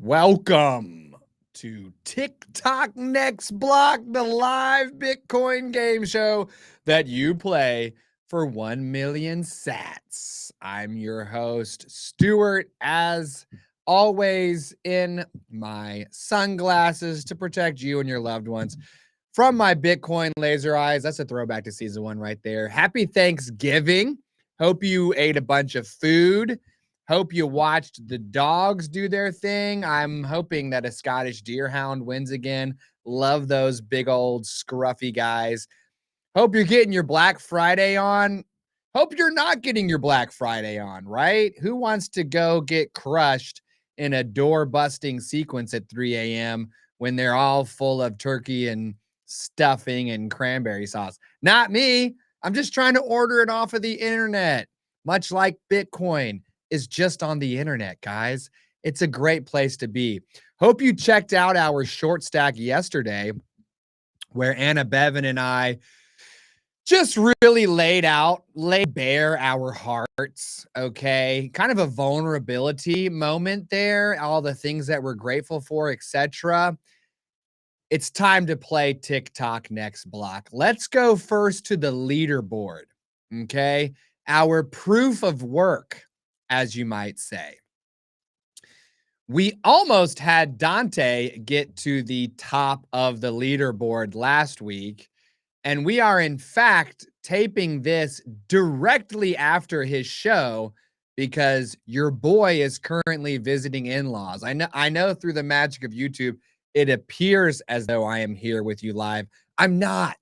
Welcome to Tick Tock Next Block, the live Bitcoin game show that you play for 1 million sats. I'm your host, Stuart, as always, in my sunglasses to protect you and your loved ones from my Bitcoin laser eyes. That's a throwback to season 1 right there. Happy Thanksgiving. Hope you ate a bunch of food. Hope you watched the dogs do their thing. I'm hoping that a Scottish Deerhound wins again. Love those big old scruffy guys. Hope you're getting your Black Friday on. Hope you're not getting your Black Friday on, right? Who wants to go get crushed in a door-busting sequence at 3 a.m. when they're all full of turkey and stuffing and cranberry sauce? Not me. I'm just trying to order it off of the internet, much like Bitcoin is just on the internet, guys. It's a great place to be. Hope you checked out our short stack yesterday, where Anna Bevan and I just really laid bare our hearts, okay? Kind of a vulnerability moment there, all the things that we're grateful for, etc. It's time to play Tick Tock Next Block. Let's go first to the leaderboard, okay? Our proof of work, as you might say. We almost had Dante get to the top of the leaderboard last week, and we are in fact taping this directly after his show because your boy is currently visiting in-laws. I know through the magic of YouTube, it appears as though I am here with you live. I'm not,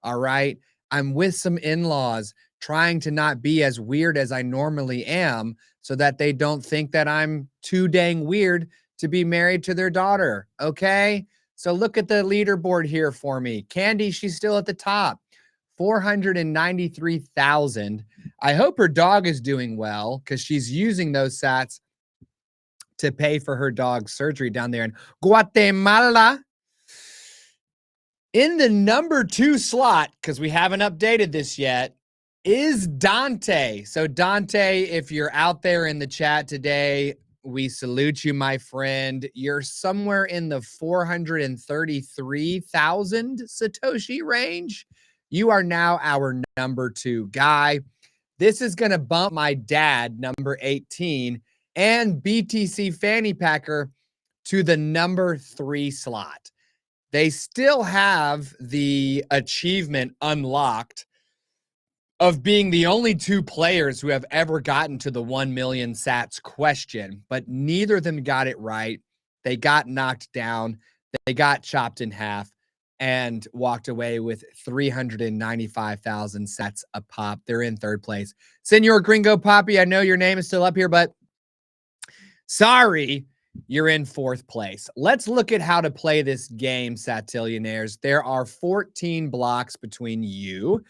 all right? I'm with some in-laws trying to not be as weird as I normally am so that they don't think that I'm too dang weird to be married to their daughter, okay? So look at the leaderboard here for me. Candy, she's still at the top, 493,000. I hope her dog is doing well because she's using those sats to pay for her dog's surgery down there in Guatemala. In the number 2 slot, because we haven't updated this yet, is Dante. So Dante, if you're out there in the chat today, we salute you, my friend. You're somewhere in the 433,000 Satoshi range. You are now our number 2 guy. This is going to bump my dad, number 18, and BTC Fanny Packer to the number 3 slot. They still have the achievement unlocked of being the only 2 players who have ever gotten to the 1 million sats question, but neither of them got it right. They got knocked down. They got chopped in half and walked away with 395,000 sats a pop. They're in 3rd place. Senor Gringo Poppy, I know your name is still up here, but sorry, you're in 4th place. Let's look at how to play this game, Satillionaires. There are 14 blocks between you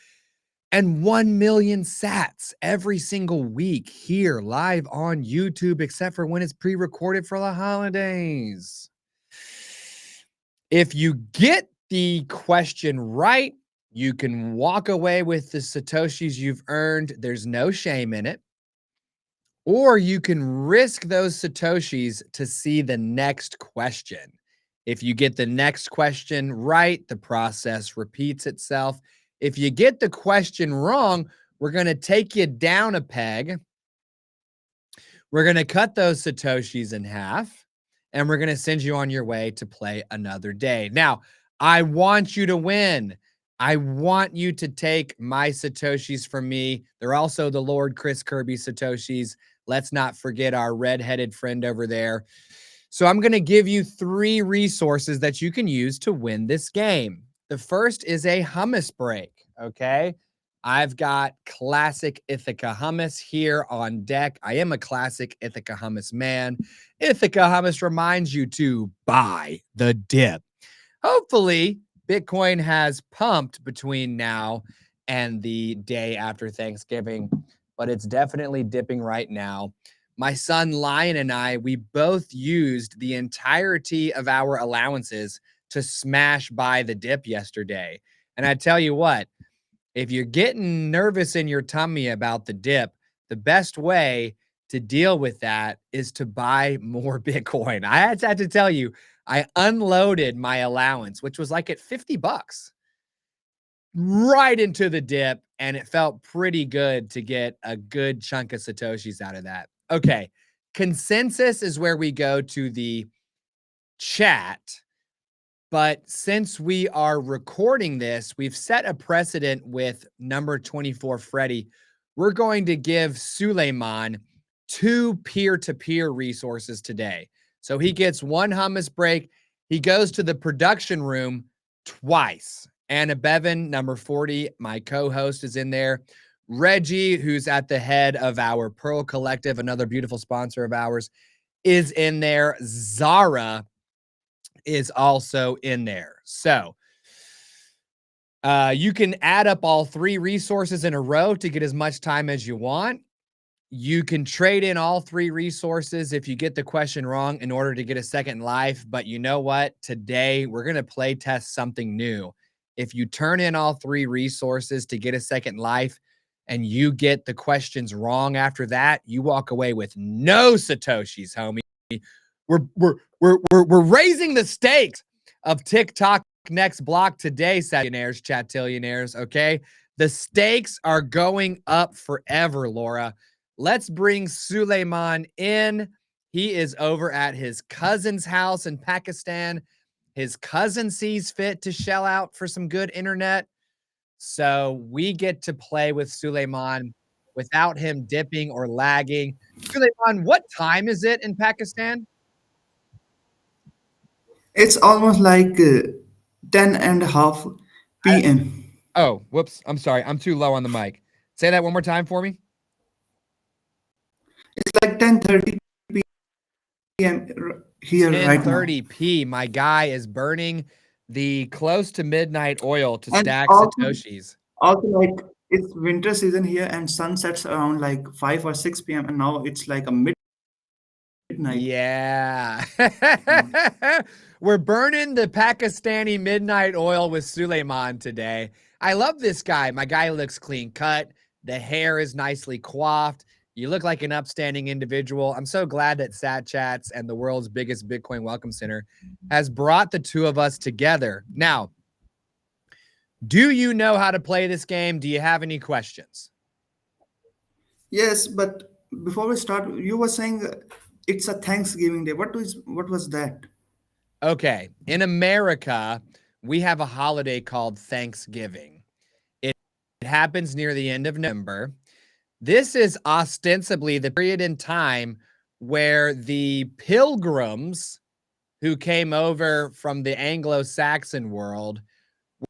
and 1 million sats every single week here live on YouTube, except for when it's pre-recorded for the holidays. If you get the question right, you can walk away with the Satoshis you've earned. There's no shame in it. Or you can risk those Satoshis to see the next question. If you get the next question right, the process repeats itself. If you get the question wrong, we're going to take you down a peg. We're going to cut those Satoshis in half, and we're going to send you on your way to play another day. Now, I want you to win. I want you to take my Satoshis from me. They're also the Lord Chris Kirby Satoshis. Let's not forget our red-headed friend over there. So I'm going to give you 3 resources that you can use to win this game. The first is a hummus break, okay? I've got classic Ithaca hummus here on deck. I am a classic Ithaca hummus man. Ithaca hummus reminds you to buy the dip. Hopefully, Bitcoin has pumped between now and the day after Thanksgiving, but it's definitely dipping right now. My son Lion and I, we both used the entirety of our allowances to smash buy the dip yesterday. And I tell you what, if you're getting nervous in your tummy about the dip, the best way to deal with that is to buy more Bitcoin. I had to tell you, I unloaded my allowance, which was like at $50, right into the dip, and it felt pretty good to get a good chunk of satoshis out of that. Okay, consensus is where we go to the chat. But since we are recording this, we've set a precedent with number 24, Freddie. We're going to give Suleiman 2 peer-to-peer resources today. So he gets 1 hummus break. He goes to the production room twice. Anna Bevan, number 40, my co-host, is in there. Reggie, who's at the head of our Pearl Collective, another beautiful sponsor of ours, is in there. Zara is also in there. So you can add up all 3 resources in a row to get as much time as you want. You can trade in all 3 resources if you get the question wrong in order to get a second life. But you know what? Today, we're going to play test something new. If you turn in all 3 resources to get a second life and you get the questions wrong after that, you walk away with no satoshis, homie. We're raising the stakes of TICK TOCK Next Block today, Satillionaires, Chatillionaires, okay? The stakes are going up forever, Laura. Let's bring Suleiman in. He is over at his cousin's house in Pakistan. His cousin sees fit to shell out for some good internet. So we get to play with Suleiman without him dipping or lagging. Suleiman, what time is it in Pakistan? It's almost like 10 and a half p.m. Oh, whoops. I'm sorry. I'm too low on the mic. Say that one more time for me. It's like 10:30 p.m. Here right now. 10:30 p. My guy is burning the close to midnight oil to And stack also, satoshis. also like it's winter season here and sun sets around like 5 or 6 p.m. and now it's like a midnight. Yeah. We're burning the Pakistani midnight oil with Suleiman today. I love this guy. My guy looks clean cut. The hair is nicely coiffed. You look like an upstanding individual. I'm so glad that satchats and the world's biggest Bitcoin Welcome Center has brought the two of us together. Now, do you know how to play this game? Do you have any questions? Yes, but before we start, you were saying it's a Thanksgiving day. What was that? Okay. In America, we have a holiday called Thanksgiving. It happens near the end of November. This is ostensibly the period in time where the pilgrims who came over from the Anglo-Saxon world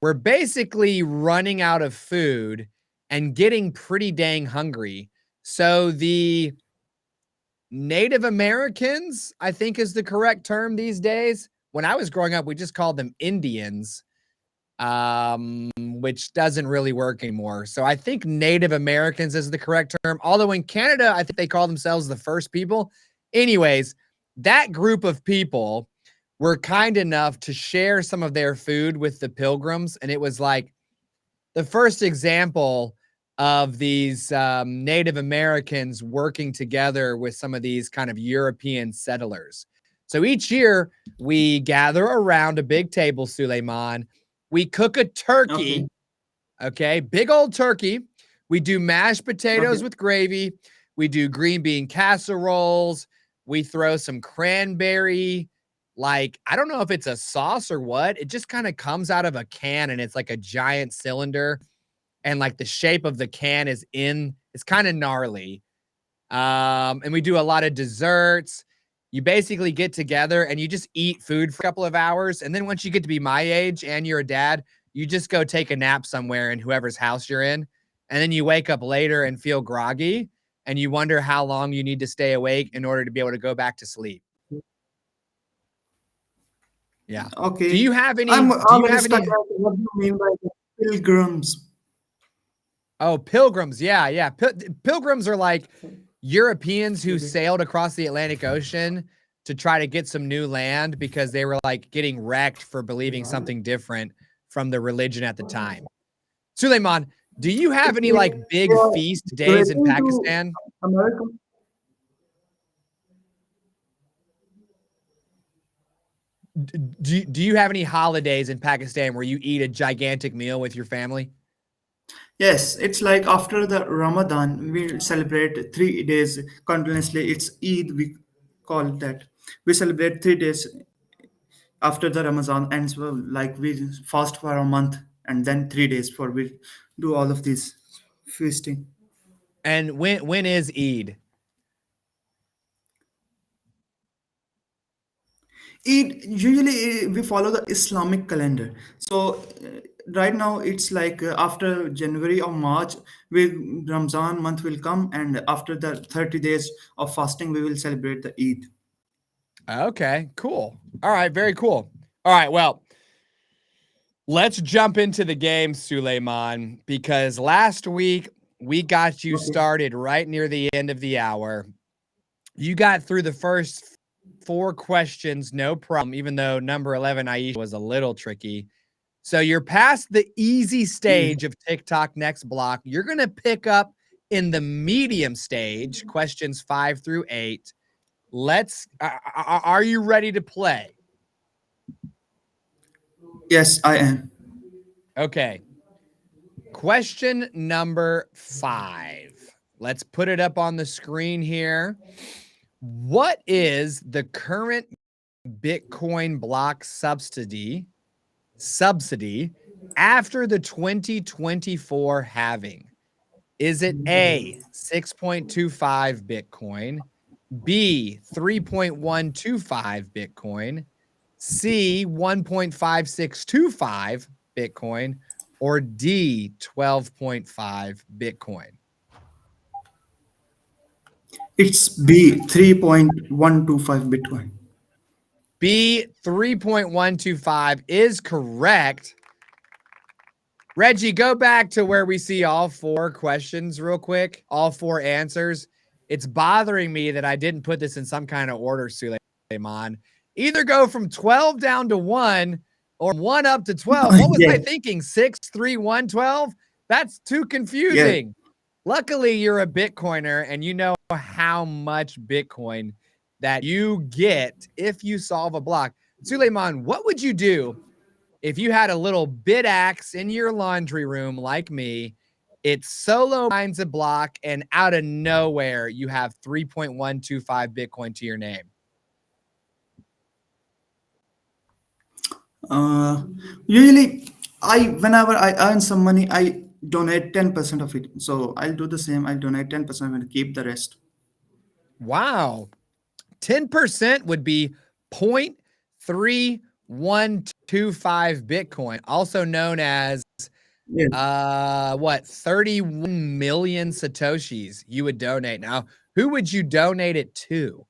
were basically running out of food and getting pretty dang hungry. So the Native Americans, I think is the correct term these days. When I was growing up, we just called them Indians, which doesn't really work anymore. So I think Native Americans is the correct term. Although in Canada, I think they call themselves the first people. Anyways, that group of people were kind enough to share some of their food with the pilgrims. And it was like the first example of these Native Americans working together with some of these kind of European settlers. So each year we gather around a big table, Suleiman. We cook a turkey, Okay, okay, big old turkey. We do mashed potatoes okay, with gravy. We do green bean casseroles. We throw some cranberry, like, I don't know if it's a sauce or what. It just kind of comes out of a can and it's like a giant cylinder. And like the shape of the can is it's kind of gnarly. And we do a lot of desserts. You basically get together and you just eat food for a couple of hours. And then once you get to be my age and you're a dad, you just go take a nap somewhere in whoever's house you're in. And then you wake up later and feel groggy and you wonder how long you need to stay awake in order to be able to go back to sleep. Yeah. Do okay. you have any, I'm do you already have stuck any? at what do you mean by the pilgrims? Oh, pilgrims. Yeah, yeah. Pilgrims are like Europeans who Okay. sailed across the Atlantic Ocean to try to get some new land because they were like getting wrecked for believing something different from the religion at the time. Suleiman, do you have It any means like they big are feast days in migrating to Pakistan? America. do you have any holidays in Pakistan where you eat a gigantic meal with your family? Yes, it's like after the Ramadan, we celebrate 3 days continuously. It's Eid, we call that. We celebrate 3 days after the Ramadan ends. Well, like we fast for a month and then 3 days for we do all of this feasting. And when is Eid? Eid usually we follow the Islamic calendar. So right now it's like after January or March, we Ramzan month will come, and after the 30 days of fasting, we will celebrate the Eid. Okay, cool. All right, very cool. All right, well, let's jump into the game, Suleiman, because last week we got you Okay. started right near the end of the hour. You got through the first 4 questions, no problem, even though number 11, Aisha, was a little tricky. So you're past the easy Yeah. stage of TikTok next block. You're going to pick up in the medium stage, questions 5 through 8. Are you ready to play? Yes, I am. Okay. Question number 5. Let's put it up on the screen here. What is the current Bitcoin block subsidy after the 2024 halving? Is it A, 6.25 Bitcoin, B, 3.125 Bitcoin, C, 1.5625 Bitcoin, or D, 12.5 Bitcoin? It's B 3.125 Bitcoin. B, 3.125 is correct. Reggie, go back to where we see all 4 questions real quick, all 4 answers. It's bothering me that I didn't put this in some kind of order, Suleiman. Either go from 12 down to 1 or 1 up to 12. What was I Yeah, thinking? 6, 3, 1, 12? That's too yeah. confusing. Luckily, you're a Bitcoiner and you know how much Bitcoin that you get if you solve a block. Suleiman, what would you do if you had a little bit axe in your laundry room like me? It's solo mines a block, and out of nowhere, you have 3.125 Bitcoin to your name. Uh, Usually, I whenever I earn some money, I donate 10% of it. So I'll do the same. I'll donate 10% and keep the rest. Wow. 10% would be 0.3125 Bitcoin, also known as Yeah. what, 31 million Satoshis you would donate. Now, who would you donate it to?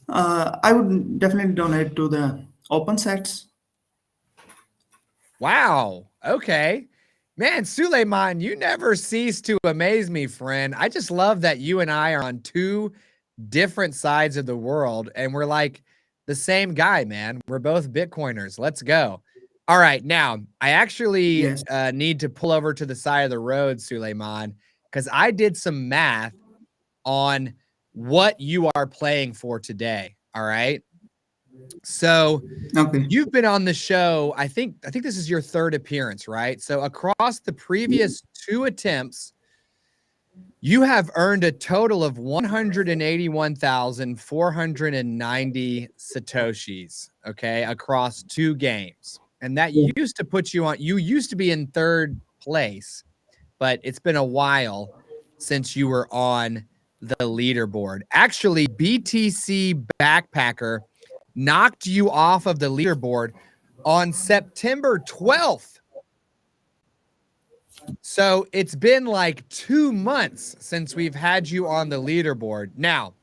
I would definitely donate to the open sets. Wow. Okay. Man, Suleiman, you never cease to amaze me, friend. I just love that you and I are on 2 different sides of the world and we're like the same guy, man. We're both Bitcoiners. Let's go. All right. Now, I actually Yes. need to pull over to the side of the road, Suleiman, because I did some math on what you are playing for today. All right. So, Okay. you've been on the show, I think this is your 3rd appearance, right? So across the previous 2 attempts, you have earned a total of 181,490 satoshis, okay, across 2 games. And that used to put you used to be in 3rd place, but it's been a while since you were on the leaderboard. Actually, BTC Backpacker knocked you off of the leaderboard on September 12th. So it's been like 2 months since we've had you on the leaderboard. Now,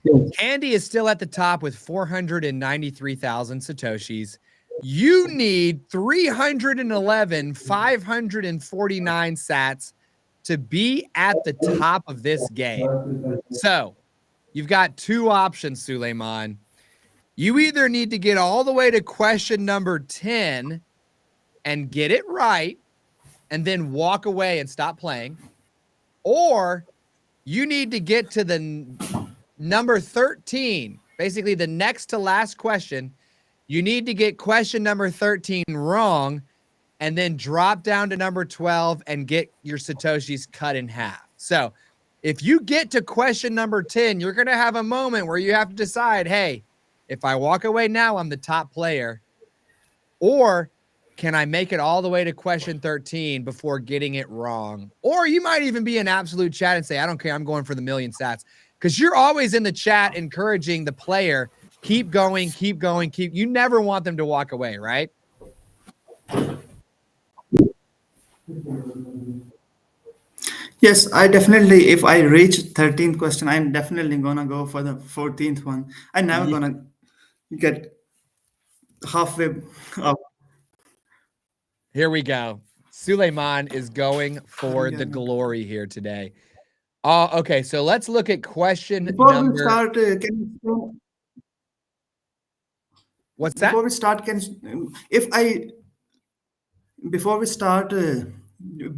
Yes. Candy is still at the top with 493,000 Satoshis. You need 311,549 sats to be at the top of this game. So you've got 2 options, Suleiman. You either need to get all the way to question number 10 and get it right and then walk away and stop playing, or you need to get to the number 13 basically the next to last question. You need to get question number 13 wrong and then drop down to number 12 and get your satoshis cut in half. So if you get to question number 10, you're going to have a moment where you have to decide, hey, if I walk away now, I'm the top player, or can I make it all the way to question 13 before getting it wrong? Or you might even be in absolute chat and say, I don't care, I'm going for the million sats. Because you're always in the chat encouraging the player, keep going, keep going, you never want them to walk away, right? Yes, I definitely, if I reach 13th question, I'm definitely gonna go for the 14th one. I'm never Yeah. gonna get halfway up. Here we go. Suleiman is going for the glory here today. Okay, so let's look at question Before we number. start, What's that? before we start, if I before we start,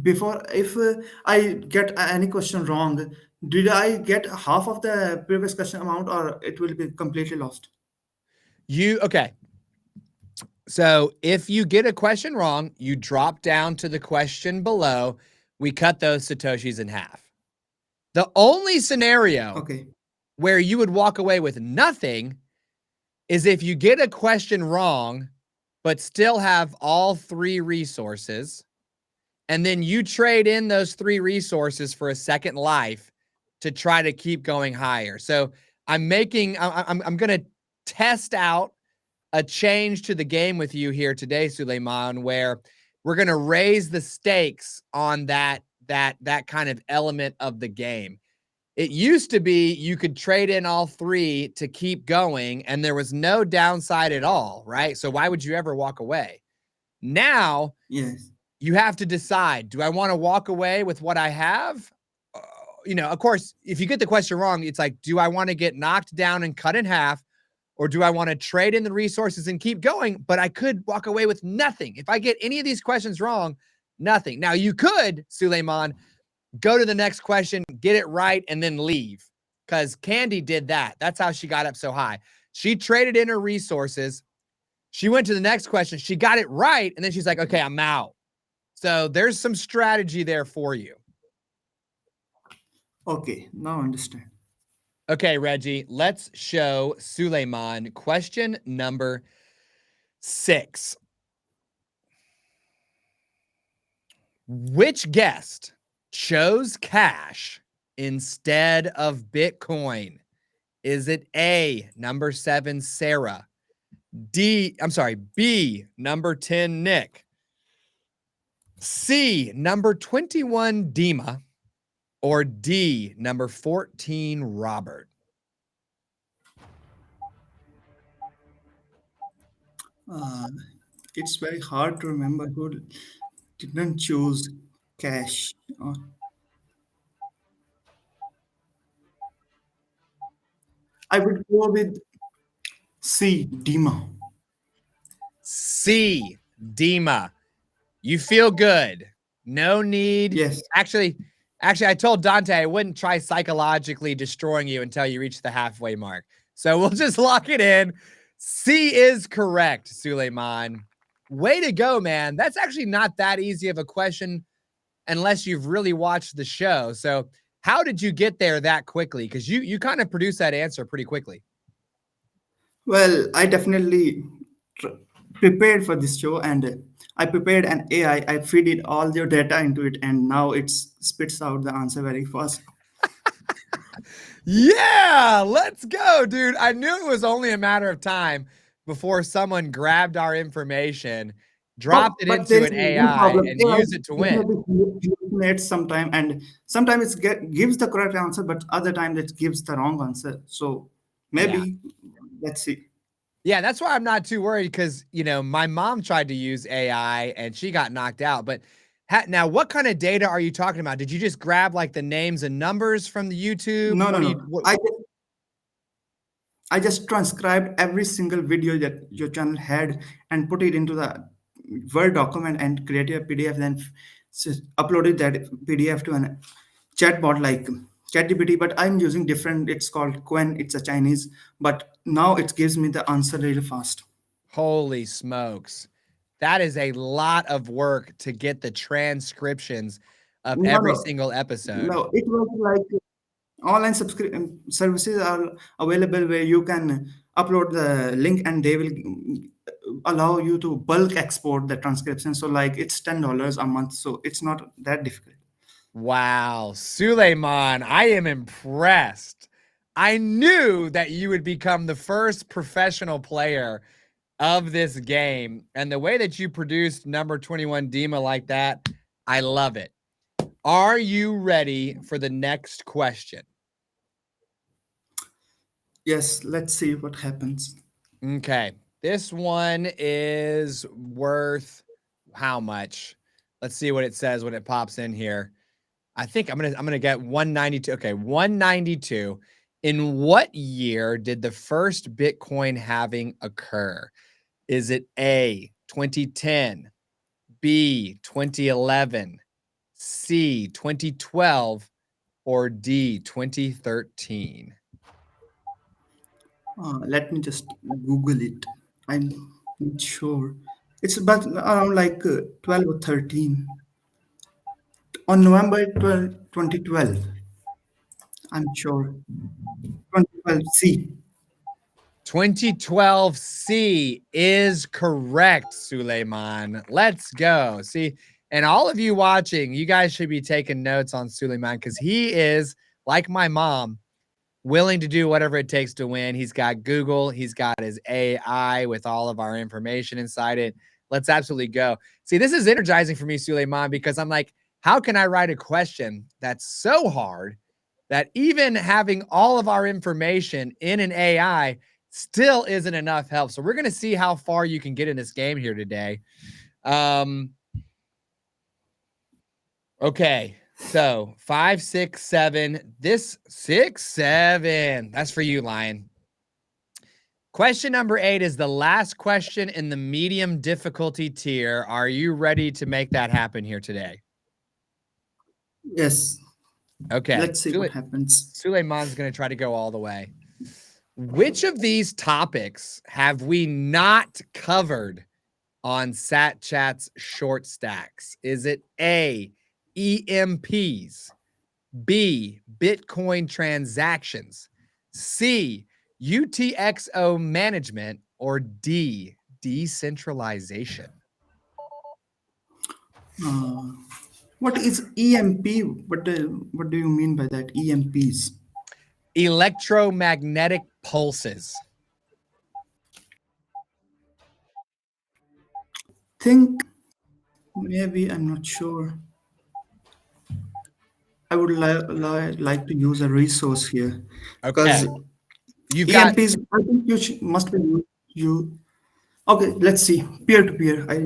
before if I get any question wrong, did I get half of the previous question amount, or it will be completely lost? Okay. So if you get a question wrong, you drop down to the question below. We cut those satoshis in half. The only scenario Okay. where you would walk away with nothing is if you get a question wrong, but still have all three resources, and then you trade in those three resources for a second life to try to keep going higher. So I'm going to test out a change to the game with you here today, Suleiman, where we're going to raise the stakes on that kind of element of the game. It used to be you could trade in all three to keep going, and there was no downside at all, right? So why would you ever walk away? Now Yes. you have to decide, do I want to walk away with what I have? Of course, if you get the question wrong, it's like, do I want to get knocked down and cut in half? Or do I want to trade in the resources and keep going? But I could walk away with nothing. If I get any of these questions wrong, nothing. Now, you could, Suleiman, go to the next question, get it right, and then leave. Because Candy did that. That's how she got up so high. She traded in her resources. She went to the next question. She got it right. And then she's like, okay, I'm out. So there's some strategy there for you. Okay. Now understand. Okay, Reggie, let's show Suleiman question number 6. Which guest chose cash instead of Bitcoin? Is it A, number 7, Sarah? B, number 10, Nick? C, number 21, Dima? Or D, number 14, Robert? Uh, it's very hard to remember who didn't choose cash. I would go with C, Dima. C, Dima. You feel good. No need. Yes. Actually, I told Dante I wouldn't try psychologically destroying you until you reach the halfway mark. So we'll just lock it in. C is correct, Suleiman. Way to go, man. That's actually not that easy of a question unless you've really watched the show. So how did you get there that quickly? Because you kind of produced that answer pretty quickly. Well, I definitely tr- prepared for this show, and I prepared an AI. I feed it all your data into it, and now it spits out the answer very fast. Yeah, let's go, dude. I knew it was only a matter of time before someone grabbed our information, dropped it But there into is an one AI, problem. and AI used it to win. definitely hallucinates sometime, and sometimes gives the correct answer, but other times it gives the wrong answer. So Yeah. maybe let's see. Yeah, that's why I'm not too worried because, my mom tried to use AI and she got knocked out. But now, what kind of data are you talking about? Did you just grab like the names and numbers from the YouTube? No, no, What do you, no. what, I just transcribed every single video that your channel had and put it into the Word document and created a PDF, then uploaded that PDF to an chatbot like ChatGPT. But I'm using different. It's called Quen. It's a Chinese, but now it gives me the answer really fast. Holy smokes. That is a lot of work to get the transcriptions of No, every no, single episode. no. It was like online subscription services are available where you can upload the link and they will allow you to bulk export the transcription. So like it's $10 a month, so it's not that difficult. Wow, Suleiman, I am impressed. I knew that you would become the first professional player of this game. And the way that you produced number 21 Dima like that, I love it. Are you ready for the next question? Yes, let's see what happens. Okay. This one is worth how much? Let's see what it says when it pops in here. I think I'm gonna get 192. Okay, 192. In what year did the first Bitcoin halving occur? Is it A 2010, B 2011, C 2012, or D 2013? Let me just Google it. I'm not sure. It's about around like 12 or 13. On November 12, 2012, I'm sure. 2012, C. 2012 C is correct, Suleiman. Let's go. See, and all of you watching, you guys should be taking notes on Suleiman because he is, like my mom, willing to do whatever it takes to win. He's got Google, he's got his AI with all of our information inside it. Let's absolutely go. See, this is energizing for me, Suleiman, because I'm like, how can I write a question that's so hard that even having all of our information in an AI still isn't enough help? So we're going to see how far you can get in this game here today. Um, okay. So 5, 6, 7. This 6, 7. That's for you, Lion. Question number 8 is the last question in the medium difficulty tier. Are you ready to make that happen here today? Yes. Okay. Let's see what happens. Suleiman's going to try to go all the way. Which of these topics have we not covered on satchats short stacks? Is it A, EMPs, B, Bitcoin transactions, C, UTXO management, or D, decentralization? Uh, what is EMP? What do you mean by that? EMPs? Electromagnetic pulses. Think maybe I'm not sure. I would like to use a resource here Okay. because You've got EMPs. I think must be you. Okay, let's see. Peer to peer. I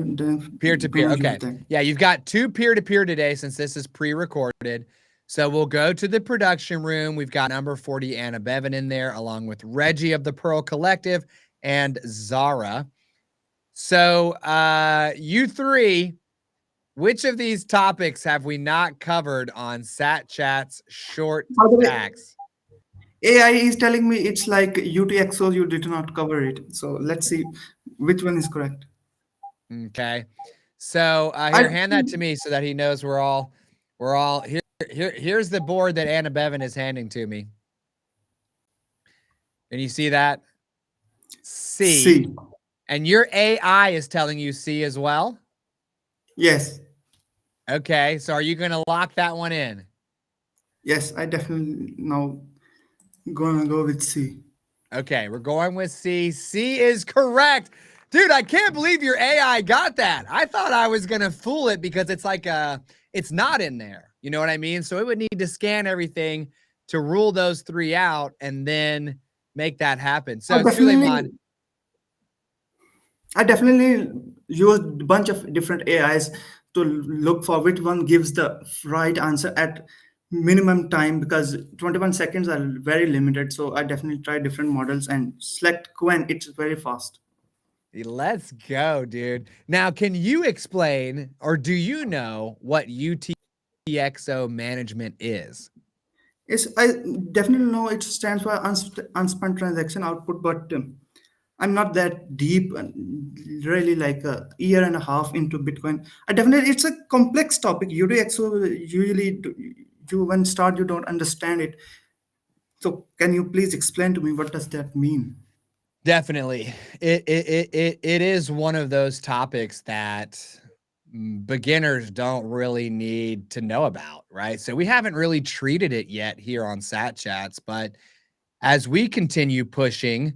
peer to peer. gonna use Okay. that. Yeah, you've got 2 peer to peer today since this is pre recorded. So we'll go to the production room. We've got number 40, Anna Bevan, in there, along with Reggie of the Pearl Collective and Zara. So, you three, which of these topics have we not covered on Sat Chat's short By the way, stacks? AI is telling me it's like UTXO. You did not cover it. So let's see which one is correct. Okay. So I here, hand that to me so that he knows we're all here. Here's the board that Anna Bevan is handing to me. Can you see that? C. see. And your AI is telling you C as well? Yes. Okay. So are you going to lock that one in? Yes. I definitely now gonna go with C. Okay, we're going with C. C is correct. Dude, I can't believe your AI got that. I thought I was going to fool it because it's like it's not in there. You know what I mean? So it would need to scan everything to rule those 3 out and then make that happen. I So definitely Suleiman, I definitely used a bunch of different AIs to look for which one gives the right answer at minimum time because 21 seconds are very limited. So I definitely try different models and select Quen. It's very fast. let's go, dude. Now, can you explain or do you know what UTXO management is? Yes, I definitely know it stands for unspent transaction output, but I'm not that deep, really like a year and a half into Bitcoin. I definitely, it's a complex topic. UTXO usually, you when start, you don't understand it. So can you please explain to me what does that mean? Definitely. It is one of those topics that beginners don't really need to know about, right? So we haven't really treated it yet here on Sat Chats, but as we continue pushing,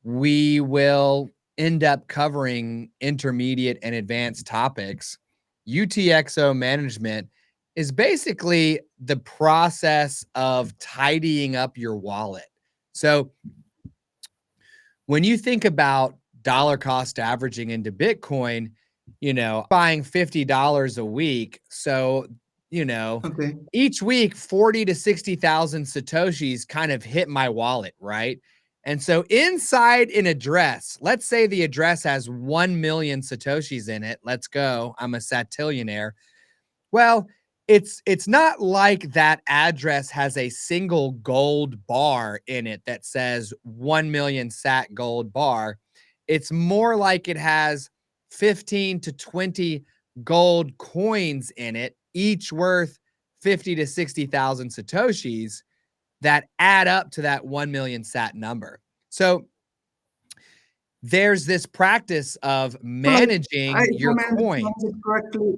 we will end up covering intermediate and advanced topics. UTXO management is basically the process of tidying up your wallet. So when you think about dollar cost averaging into Bitcoin, buying $50 a week. So, you know, Okay. each week 40 to 60,000 satoshis kind of hit my wallet, right? And so inside an address, let's say the address has 1 million satoshis in it. Let's go. I'm a satillionaire. Well, it's not like that address has a single gold bar in it that says 1 million sat gold bar. It's more like it has 15 to 20 gold coins in it, each worth 50 to 60,000 satoshis that add up to that 1 million sat number. So there's this practice of So like, managing if your I understand coins. it correctly,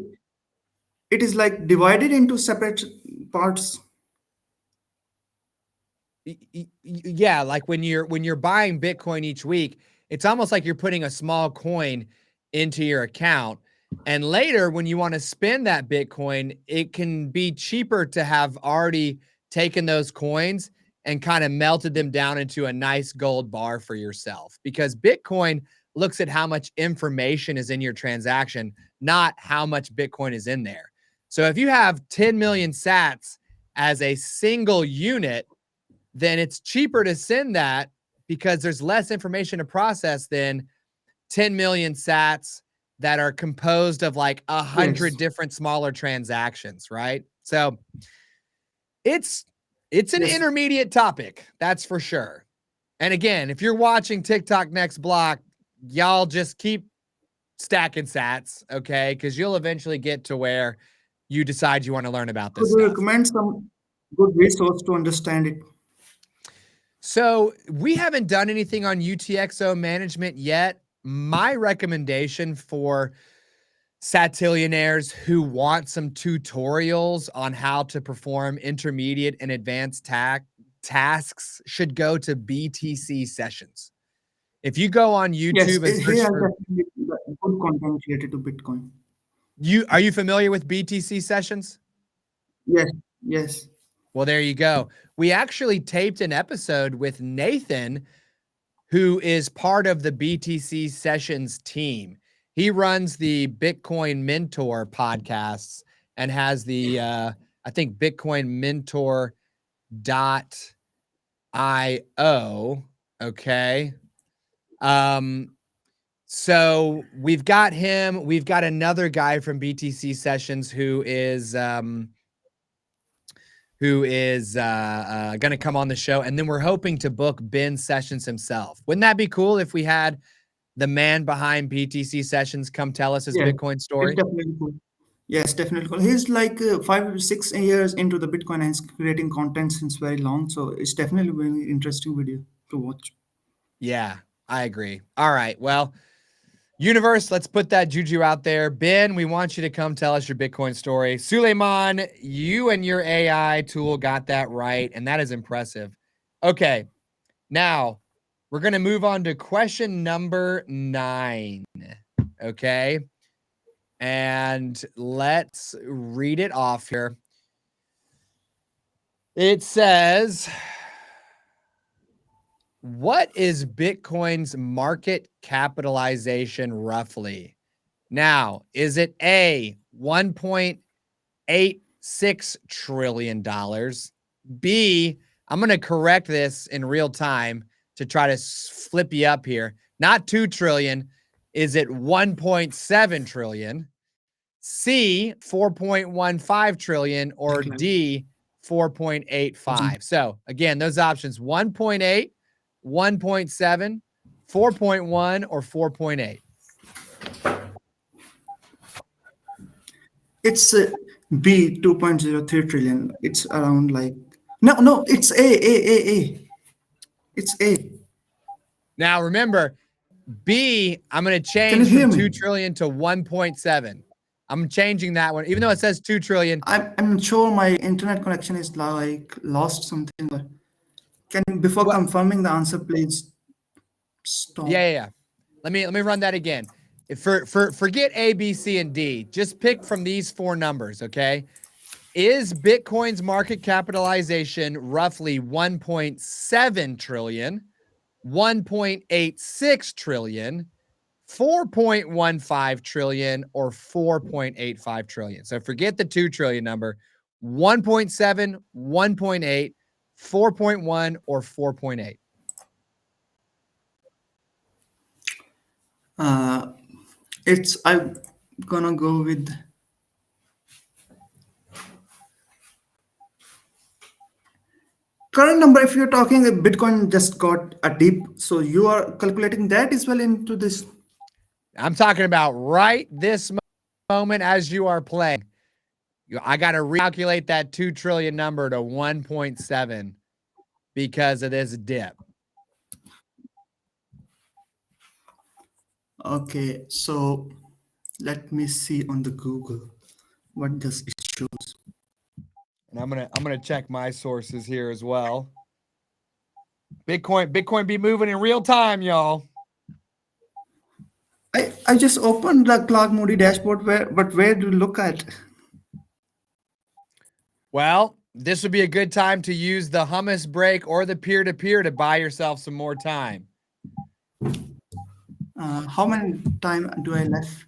it is like divided into separate parts. Yeah, like when you're buying Bitcoin each week, it's almost like you're putting a small coin into your account. And later, when you want to spend that Bitcoin, it can be cheaper to have already taken those coins and kind of melted them down into a nice gold bar for yourself. Because Bitcoin looks at how much information is in your transaction, not how much Bitcoin is in there. So if you have 10 million sats as a single unit, then it's cheaper to send that because there's less information to process than 10 million sats that are composed of like a hundred Yes. different smaller transactions, right? So it's it's an Yes. intermediate topic, that's for sure. And again, if you're watching TikTok Next Block, y'all just keep stacking sats, okay? Because you'll eventually get to where you decide you want to learn about Could this you stuff. recommend some good resource to understand it? So we haven't done anything on UTXO management yet. My recommendation for satillionaires who want some tutorials on how to perform intermediate and advanced tasks should go to BTC sessions. If you go on Yes, YouTube and he search has for definitely good content related to Bitcoin. are you familiar with BTC sessions? Yes, yes, Well, there you go. We actually taped an episode with Nathan, who is part of the BTC Sessions team. He runs the Bitcoin Mentor podcasts and has the I think Bitcoin Mentor dot io. Okay. Um, so we've got him. We've got another guy from BTC Sessions who is going to come on the show, and then we're hoping to book Ben Sessions himself. Wouldn't that be cool if we had the man behind BTC Sessions come tell us his yes. Bitcoin It's story? definitely cool. Yes, definitely cool. He's like 5, 6 years into the Bitcoin and he's creating content since very long. So it's definitely a very interesting video to watch. Yeah, I agree. All right. Well, universe, let's put that juju out there. Ben, we want you to come tell us your Bitcoin story. Suleiman, you and your AI tool got that right, and that is impressive. Okay. Now, we're going to move on to question number 9. Okay. And let's read it off here. It says, what is Bitcoin's market capitalization roughly? Now, is it A, $1.86 trillion? B, I'm going to correct this in real time to try to flip you up here. Not 2 trillion. Is it 1.7 trillion? C, 4.15 trillion, or Like, D, 4.85. So again, those options 1.8, 1.7, 4.1, or 4.8. It's B 2.03 trillion. It's around like no, it's A. It's A. Now remember, B, I'm going to Can you change hear from me? 2 trillion to 1.7. I'm changing that one, even though it says 2 trillion. I'm sure my internet connection is like lost something. Can before Well, confirming the answer, please stop. yeah. Let me run that again. Forget A, B, C, and D. Just pick from these four numbers, okay? Is Bitcoin's market capitalization roughly 1.7 trillion, 1.86 trillion, 4.15 trillion, or 4.85 trillion? So forget the 2 trillion number. 1.7, 1.8, 4.1, or 4.8. Uh, it's I'm gonna go with current number. If you're talking Bitcoin just got a dip, so you are calculating that as well into this. I'm talking about right this moment as you are playing. I got to recalculate that 2 trillion number to 1.7 because of this dip. Okay, so let me see on the Google what does it shows. And I'm gonna check my sources here as well. Bitcoin be moving in real time, y'all. I just opened the Clark Moody dashboard. Where do you look at? Well, this would be a good time to use the hummus break or the peer-to-peer to buy yourself some more time. How many time do I left?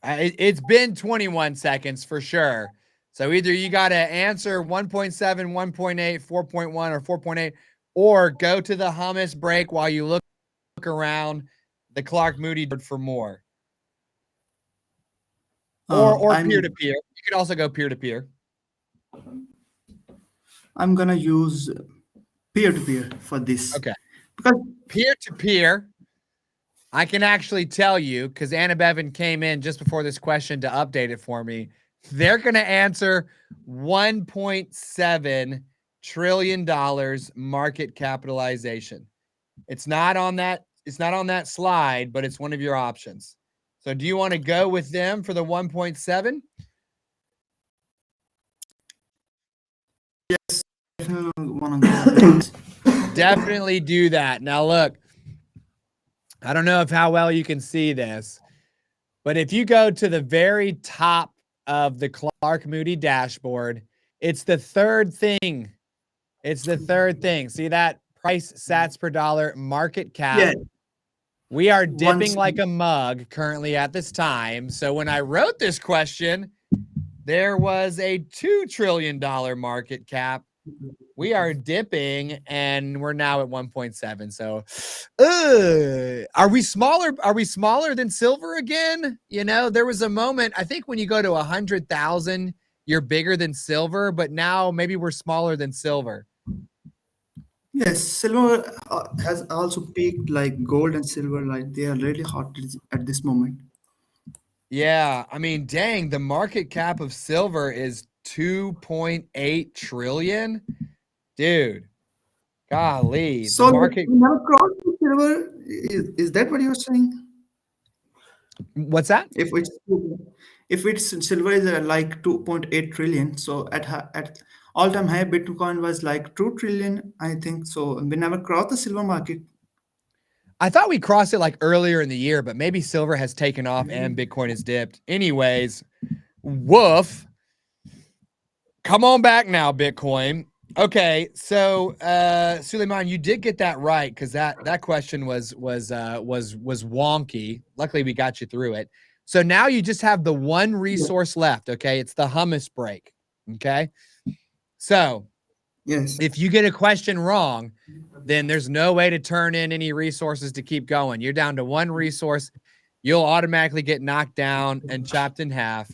It's been 21 seconds for sure. So either you got to answer 1.7, 1.8, 4.1, or 4.8, or go to the hummus break while you look around the Clark Moody for more. Or I'm peer-to-peer. You could also go peer-to-peer. I'm gonna use peer to peer for this Okay. because Peer-to-peer, I can actually tell you, because Anna Bevan came in just before this question to update it for me. They're going to answer $1.7 trillion market capitalization. It's not on that slide, but it's one of your options. So do you want to go with them for the 1.7? definitely wanna go with it. Definitely do that. Now look, I don't know if how well you can see this, but if you go to the very top of the Clark Moody dashboard, it's the third thing. It's the third thing. See that price sats per dollar market cap? Yeah, We are dipping once like a mug currently at this time. So when I wrote this question, there was a $2 trillion market cap. We are dipping and we're now at 1.7. So are we smaller? Are we smaller than silver again? You know, there was a moment, I think when you go to 100,000, you're bigger than silver, but now maybe we're smaller than silver. yes, silver has also peaked like gold and silver. Like they are really hot at this moment. Yeah, I mean, dang, the market cap of silver is 2.8 trillion. Dude, golly, the So market. we never crossed the silver. Is that what you're saying? What's that? If it's if it's silver is like 2.8 trillion, so at all time high, Bitcoin was like 2 trillion, I think. So we never crossed the silver market. I thought we crossed it like earlier in the year, but maybe silver has taken off and Bitcoin has dipped. Anyways, woof. Come on back now, Bitcoin. Okay, so Suleiman, you did get that right because that question was wonky. Luckily, we got you through it. So now you just have the one resource left. Okay, it's the hummus break. Okay, so Yes. if you get a question wrong, then there's no way to turn in any resources to keep going. You're down to one resource. You'll automatically get knocked down and chopped in half.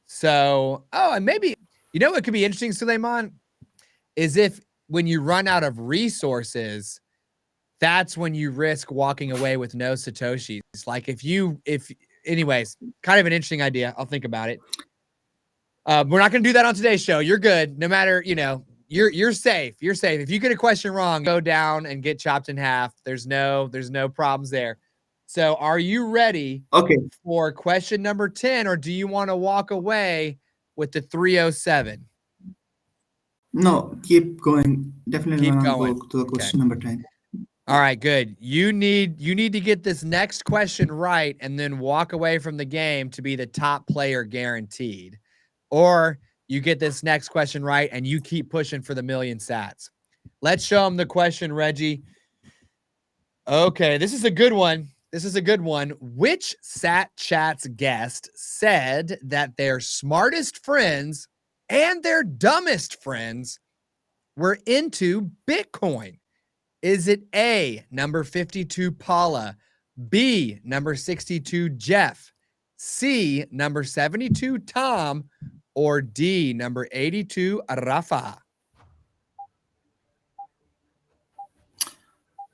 So, oh, and maybe You know what could be interesting, Suleiman, is if when you run out of resources, that's when you risk walking away with no satoshis. Like if anyways, kind of an interesting idea. I'll think about it. We're not going to do that on today's show. You're good. No matter, you're safe. You're safe. If you get a question wrong, go down and get chopped in half. There's no problems there. So, are you ready Okay. for question number 10 or do you want to walk away with the 307? No, keep going. Definitely Keep wanna going. go to the Okay. question number 10. All right, good. You need to get this next question right and then walk away from the game to be the top player guaranteed. Or you get this next question right and you keep pushing for the million sats. Let's show them the question, Reggie. Okay, this is a good one. This is a good one. Which Sat Chats guest said that their smartest friends and their dumbest friends were into Bitcoin? Is it A, number 52, Paula, B, number 62, Jeff, C, number 72, Tom, or D, number 82, Rafa?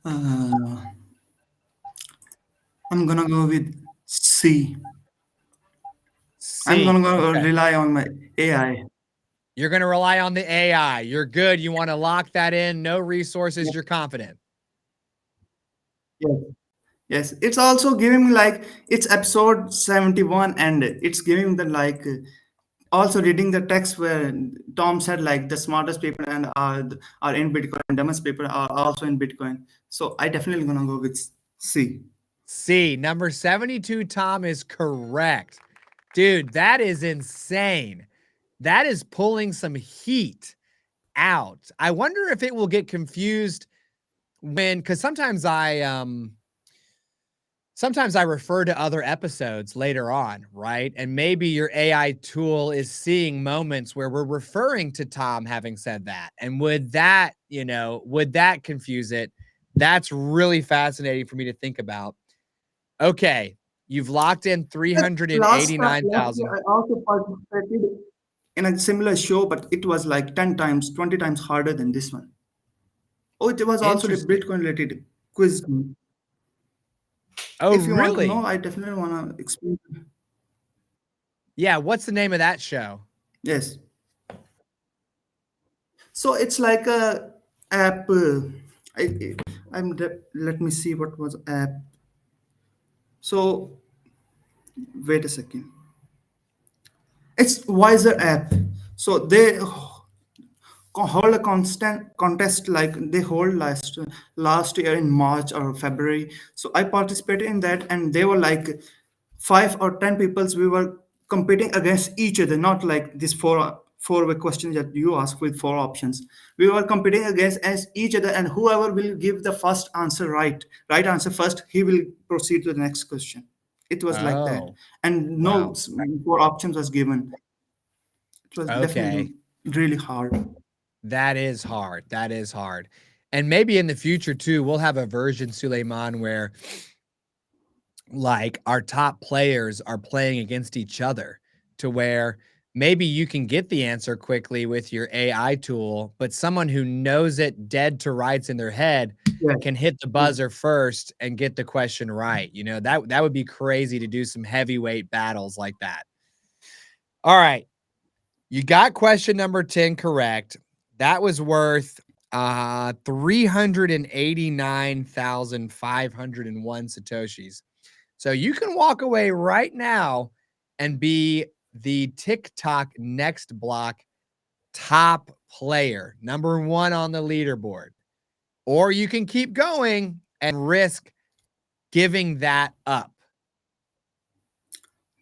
Uh, I'm gonna go with C. I'm C. gonna go Okay. rely on my AI. You're going to rely on the AI. You're good. You want to lock that in. No resources. Yes, You're confident. yes, yes. It's also giving me like it's episode 71, and it's giving the like also reading the text where Tom said like the smartest people and are in Bitcoin, and dumbest people are also in Bitcoin. So I definitely gonna go with C. C, number 72, Tom, is correct. Dude, that is insane. That is pulling some heat out. I wonder if it will get confused because sometimes I refer to other episodes later on, right? And maybe your AI tool is seeing moments where we're referring to Tom having said that. And would that confuse it? That's really fascinating for me to think about. Okay, you've locked in Yes, last year 389,000. I also participated in a similar show, but it was like 10 times, 20 times harder than this one. Oh, it was also the Interesting. Bitcoin related quiz. Oh, If you want to know, really? I definitely want to explain. Yeah, what's the name of that show? Yes. So it's like a app. Let me see what was app. So wait a second. It's Wiser app. So they hold a constant contest like they hold last year in March or February. So I participated in that, and they were like 5 or 10 peoples. We were competing against each other, not like this four-way question that you ask with four options. We were competing against as each other, and whoever will give the first answer right answer first, he will proceed to the next question. It was like that, Oh, and no wow. four options was given. It was definitely Okay. really hard. That is hard. That is hard. And maybe in the future too, we'll have a version, Suleiman, where like our top players are playing against each other to where maybe you can get the answer quickly with your AI tool, but someone who knows it dead to rights in their head Yes, can hit the yes. buzzer first and get the question right. That would be crazy to do some heavyweight battles like that. All right. You got question number 10 correct. That was worth 389,501 satoshis. So you can walk away right now and be the TikTok next block top player, number 1 on the leaderboard. Or you can keep going and risk giving that up.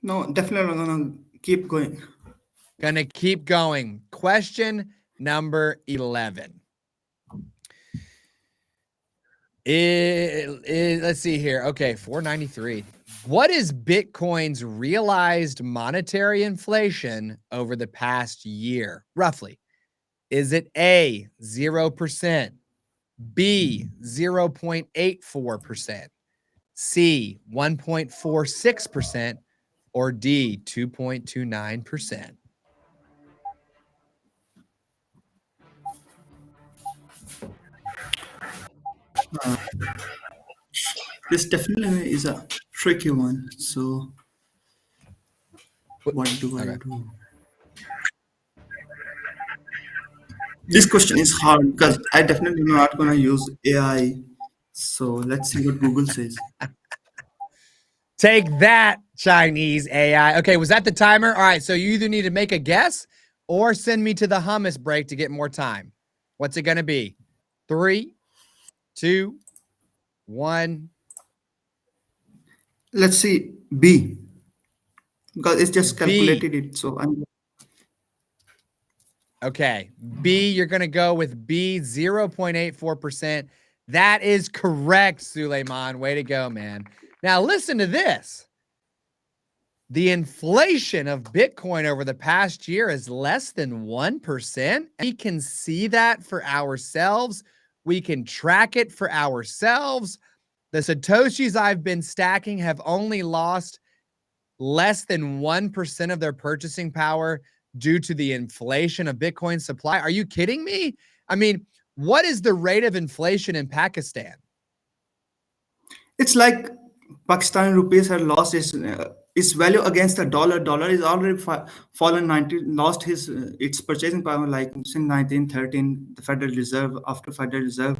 No, definitely I'm gonna keep going. Gonna keep going. Question number 11. Let's see here. Okay, 493. What is Bitcoin's realized monetary inflation over the past year, roughly? Is it A, 0%, B, 0.84%, C, 1.46%, or D, 2.29%? Uh, this definitely is a tricky one. So, Wh- what do I Okay. do? This question is hard because I definitely not gonna use AI. So let's see what Google says. Take that, Chinese AI. Okay, was that the timer? All right, so you either need to make a guess or send me to the hummus break to get more time. What's it going to be? Three, two, one. Let's see B because it's just B. calculated it. So I'm Okay, B, you're going to go with B, 0.84%. That is correct, Suleiman. Way to go, man. Now, listen to this. The inflation of Bitcoin over the past year is less than 1%. We can see that for ourselves. We can track it for ourselves. The Satoshis I've been stacking have only lost less than 1% of their purchasing power due to the inflation of Bitcoin supply. Are you kidding me? I mean, what is the rate of inflation in Pakistan? It's like Pakistani rupees had lost its value against the dollar. Dollar is already fallen 90, lost its purchasing power like since 1913. The Federal Reserve after Federal Reserve,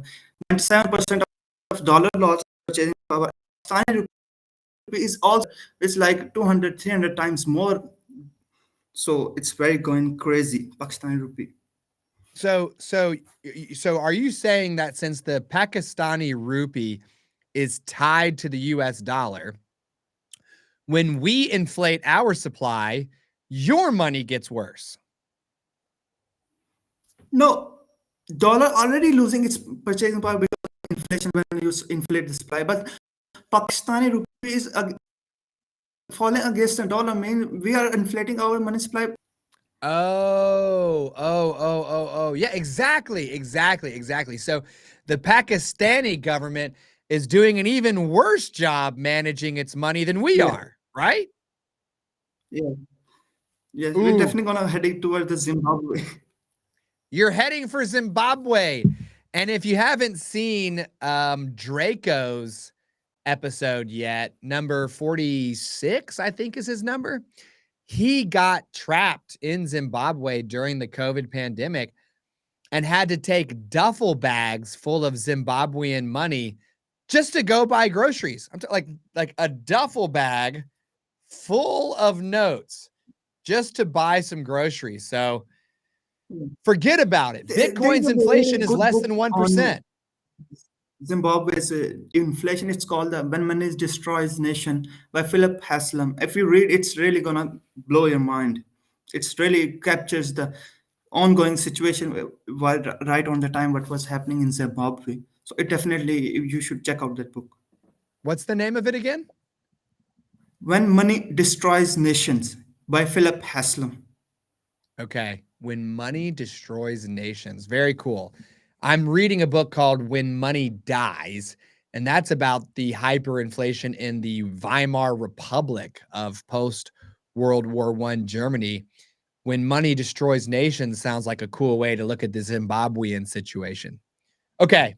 97% of dollar lost purchasing power. Pakistani rupee is also it's like 200, 300 times more. So it's very going crazy. Pakistani rupee. So are you saying that since the Pakistani rupee is tied to the US dollar, when we inflate our supply, your money gets worse? No, dollar already losing its purchasing power because of inflation when you inflate the supply. But Pakistani rupee is falling against the dollar. Mean we are inflating our money supply. Oh. Yeah, exactly. So the Pakistani government is doing an even worse job managing its money than we Yeah, are, right? yeah, yes. We're Ooh, definitely gonna heading towards the Zimbabwe. you're heading for Zimbabwe. And if you haven't seen Draco's episode yet, number 46, I think is his number. He got trapped in Zimbabwe during the COVID pandemic and had to take duffel bags full of Zimbabwean money just to go buy groceries. Like a duffel bag full of notes just to buy some groceries. So forget about it. There is Bitcoin's a very inflation is good less book than on 1%. Zimbabwe's inflation. It's called the When Money Destroys Nation by Philip Haslam. If you read, it's really gonna blow your mind. It's really captures the ongoing situation right on the time what was happening in Zimbabwe. So it definitely you should check out that book. What's the name of it again? When Money Destroys Nations by Philip Haslam. Okay. When Money Destroys Nations. Very cool. I'm reading a book called When Money Dies, and that's about the hyperinflation in the Weimar Republic of post World War One Germany. When Money Destroys Nations sounds like a cool way to look at the Zimbabwean situation. Okay.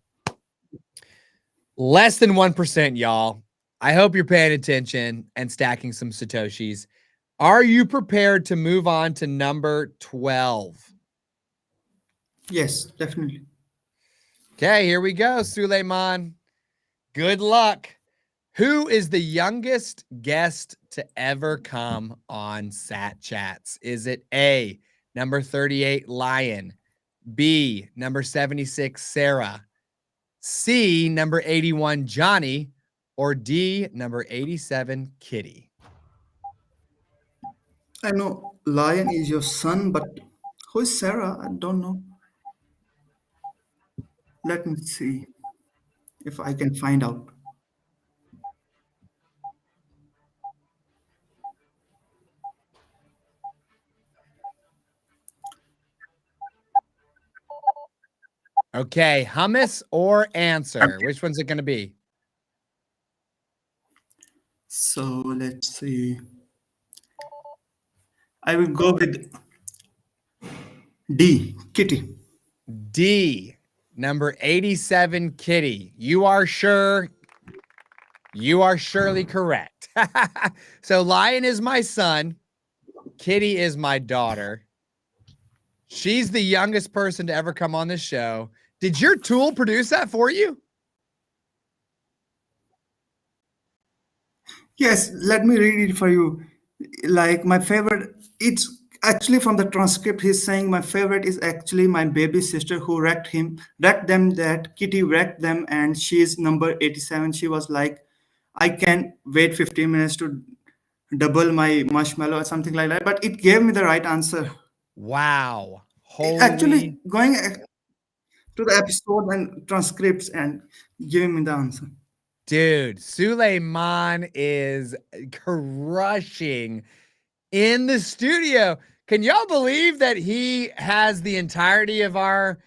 Less than 1%, y'all. I hope you're paying attention and stacking some Satoshis. Are you prepared to move on to number 12? Yes, definitely. Okay, here we go, Suleiman. Good luck. Who is the youngest guest to ever come on Sat Chats? Is it A, number 38, Lion, B, number 76, Sarah, C, number 81, Johnny, or D, number 87, Kitty? I know Lion is your son, but who is Sarah? I don't know. Let me see if I can find out. Okay, hummus or answer? Okay. Which one's it going to be? So let's see. I will go with D, Kitty. D. Number 87, Kitty. You are surely correct. So Lion is my son. Kitty is my daughter. She's the youngest person to ever come on this show. Did your tool produce that for you? Yes, let me read it for you. Like my favorite, it's actually from the transcript. He's saying my favorite is actually my baby sister who wrecked them. That Kitty wrecked them, and she's number 87. She was like, I can wait 15 minutes to double my marshmallow or something like that. But it gave me the right answer. Wow. Actually, Holy going to the episode and transcripts and giving me the answer. dude, Suleiman is crushing in the studio. Can y'all believe that he has the entirety of our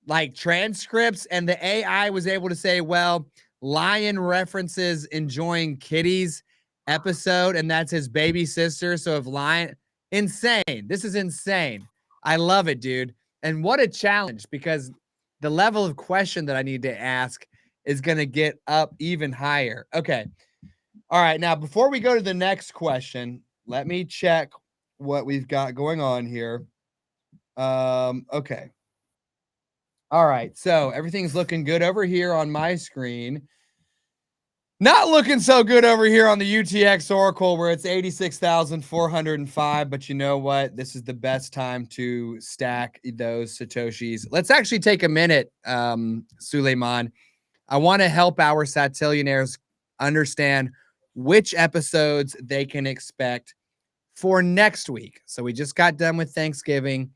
like transcripts and the AI was able to say, well, Lion references enjoying Kitty's episode and that's his baby sister. So if Lion, insane. This is insane. I love it, dude. And what a challenge because the level of question that I need to ask is going to get up even higher. Okay. All right. Now, before we go to the next question, let me check what we've got going on here. Okay. All right. So everything's looking good over here on my screen. Not looking so good over here on the UTX Oracle where it's 86,405. But you know what? This is the best time to stack those Satoshis. Let's actually take a minute, Suleiman. I want to help our Satillionaires understand which episodes they can expect for next week. So we just got done with Thanksgiving.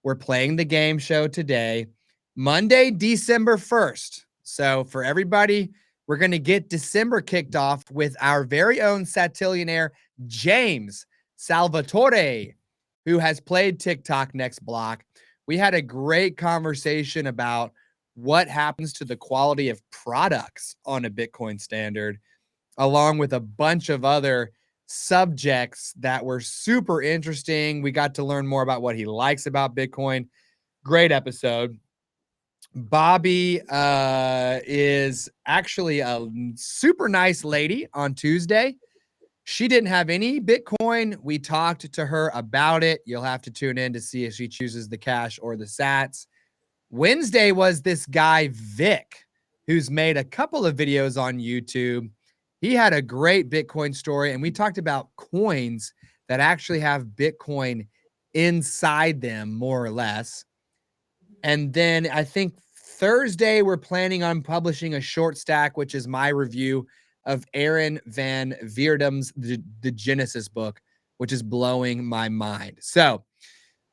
We're playing the game show today, Monday, December 1st. So for everybody, we're going to get December kicked off with our very own Satillionaire, James Salvatore, who has played TICK TOCK Next Block. We had a great conversation about what happens to the quality of products on a Bitcoin standard, along with a bunch of other subjects that were super interesting. We got to learn more about what he likes about Bitcoin. Great episode. Bobby is actually a super nice lady on Tuesday. She didn't have any Bitcoin. We talked to her about it. You'll have to tune in to see if she chooses the cash or the sats. Wednesday was this guy, Vic, who's made a couple of videos on YouTube. He had a great Bitcoin story, and we talked about coins that actually have Bitcoin inside them, more or less. And then I think Thursday, we're planning on publishing a short stack, which is my review of Aaron Van Veerdam's the Genesis book, which is blowing my mind. So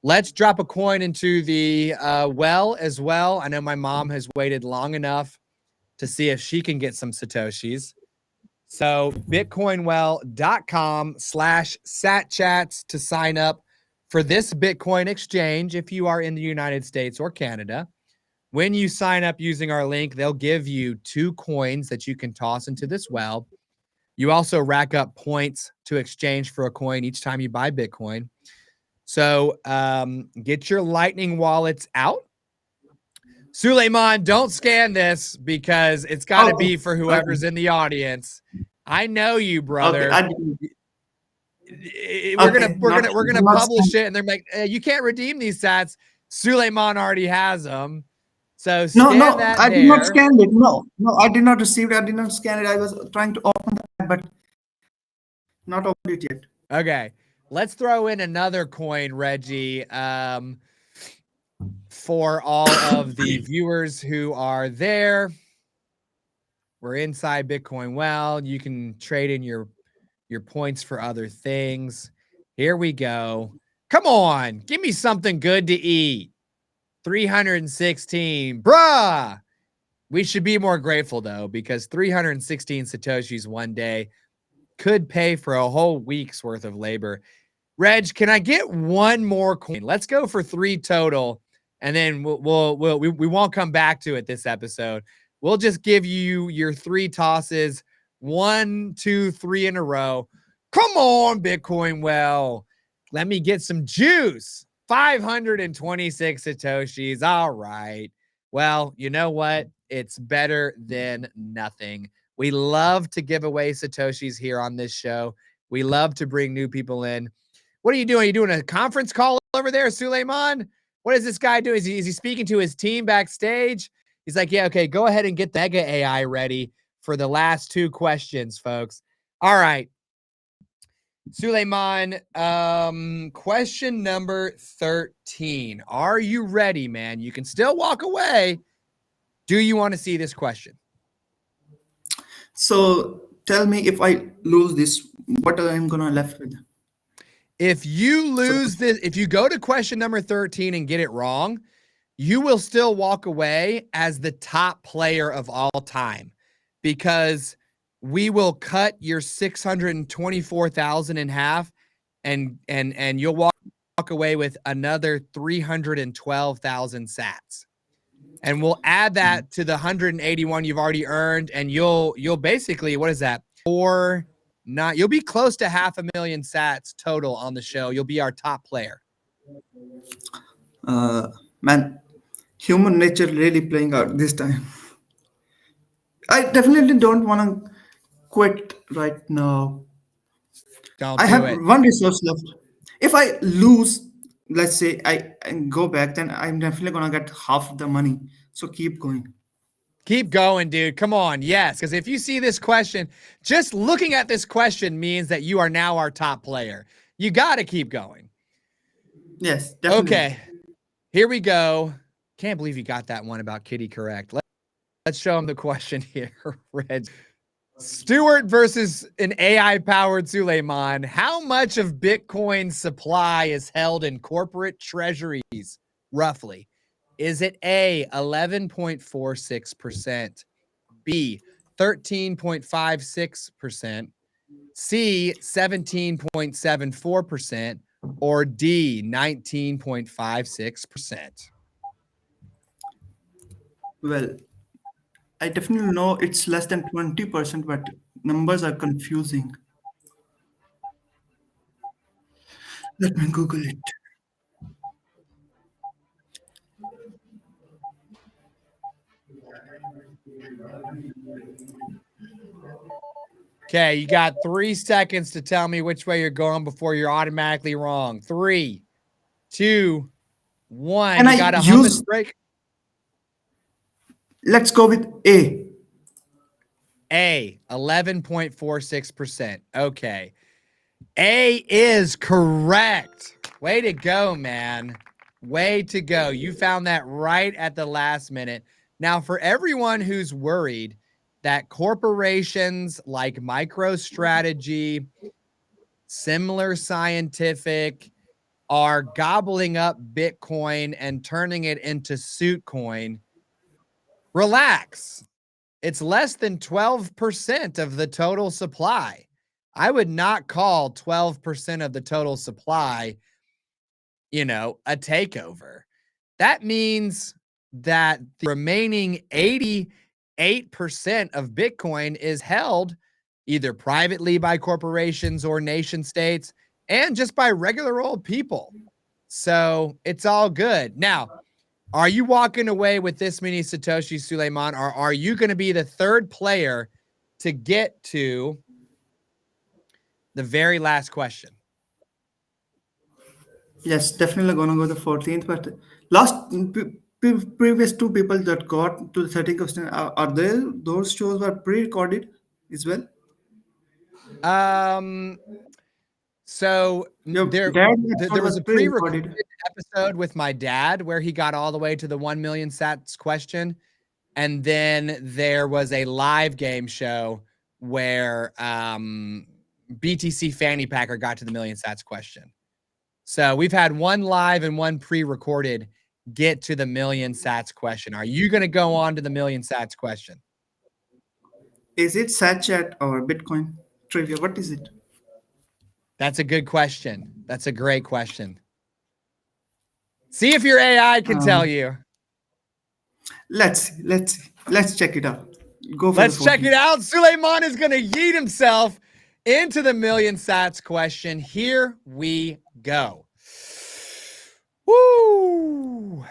let's drop a coin into the well as well. I know my mom has waited long enough to see if she can get some Satoshis. So bitcoinwell.com/satchats to sign up for this Bitcoin exchange if you are in the United States or Canada. When you sign up using our link, they'll give you 2 coins that you can toss into this well. You also rack up points to exchange for a coin each time you buy Bitcoin. So get your Lightning wallets out. Suleiman, don't scan this because it's got to Okay. be for Okay. whoever's in the audience. I know you, Okay. brother. We're gonna Okay. we're Not gonna we're do gonna not publish scan. it, and they're like, you can't redeem these sats. Suleiman already has them, so No, scan no, that I did not there. scan it. No, no, I did not receive it. I did not scan it. I was trying to open the app, but not opened it yet. Okay, let's throw in another coin, Reggie, for all of the viewers who are there. We're inside Bitcoin Well. You can trade in your points for other things. Here we go. Come on, give me something good to eat. 316, bruh. We should be more grateful though, because 316 Satoshis one day could pay for a whole week's worth of labor. Reg, can I get one more coin? Let's go for 3 total, and then we won't come back to it this episode. We'll just give you your 3 tosses, 1, 2, 3 in a row. Come on, Bitcoin Well. Let me get some juice. 526 Satoshis. All right. Well, you know what? It's better than nothing. We love to give away Satoshis here on this show. We love to bring new people in. What are you doing? Are you doing a conference call over there, Suleiman? What is this guy doing? Is he speaking to his team backstage? He's like, yeah, okay, go ahead and get the mega AI ready for the last two questions, folks. All right. Suleiman, question number 13. Are you ready, man? You can still walk away. Do you want to see this question? So tell me, if I lose this, what I'm gonna left with? If you So lose this, if you go to question number 13 and get it wrong, you will still walk away as the top player of all time, because we will cut your 624,000 in half, and you'll walk away with another 312,000 sats. And we'll add that to the 181 you've already earned, and you'll basically, what is that? You'll be close to 500,000 sats total on the show. You'll be our top player. man, human nature really playing out this time. I definitely don't want to quit right now. Don't I do have it. one resource left. If I lose, let's say I go back, then I'm definitely gonna get half the money. So keep going. Keep going, dude. Come on. Yes. Because if you see this question, just looking at this question means that you are now our top player. You got to keep going. Yes, definitely. Okay. Here we go. Can't believe you got that one about Kitty correct. Let's show him the question here, Reg. Stewart versus an AI powered Suleiman. How much of Bitcoin's supply is held in corporate treasuries, roughly? Is it A, 11.46%, B, 13.56%, C, 17.74%, or D, 19.56%? Well, I definitely know it's less than 20%, but numbers are confusing. Let me Google it. Okay, you got 3 seconds to tell me which way you're going before you're automatically wrong. 3, 2, 1. Can You I got a hummus use, break? let's go with A. A, 11.46%. Okay. A is correct. Way to go, man. Way to go. You found that right at the last minute. Now, for everyone who's worried that corporations like MicroStrategy, Similar Scientific, are gobbling up Bitcoin and turning it into Suitcoin, relax. It's less than 12% of the total supply. I would not call 12% of the total supply, a takeover. That means that the remaining 88% of Bitcoin is held either privately by corporations or nation states, and just by regular old people. So it's all good. Now, are you walking away with this many Satoshi, Suleiman, or are you going to be the third player to get to the very last question? Yes, definitely gonna go the 14th. But last previous two people that got to the 30 question, are they those shows were pre-recorded as well? Um, so Your dad episode there was was a pre-recorded pre-recorded. episode with my dad where he got all the way to the 1 million sats question. And then there was a live game show where BTC Fanny Packer got to the million sats question. So we've had one live and one pre-recorded get to the million sats question. Are you going to go on to the million sats question? Is it satchat or Bitcoin trivia? What is it? That's a good question. That's a great question. See if your AI can tell Um, you. let's check it out. Go for the Let's check it 14th. out. Suleiman is going to yeet himself into the million sats question. Here we go. Woo!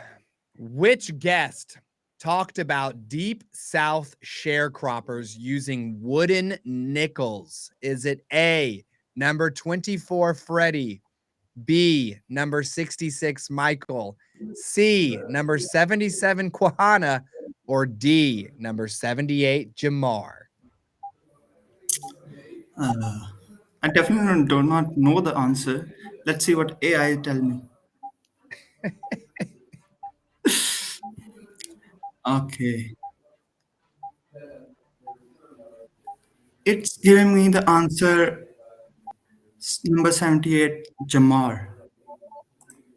Which guest talked about deep South sharecroppers using wooden nickels? Is it A, number 24 Freddie, B, number 66 Michael, C, number 77 Quahana, or D, number 78 Jamar? I definitely do not know the answer. Let's see what AI tell me. Okay. It's giving me the answer number 78, Jamar.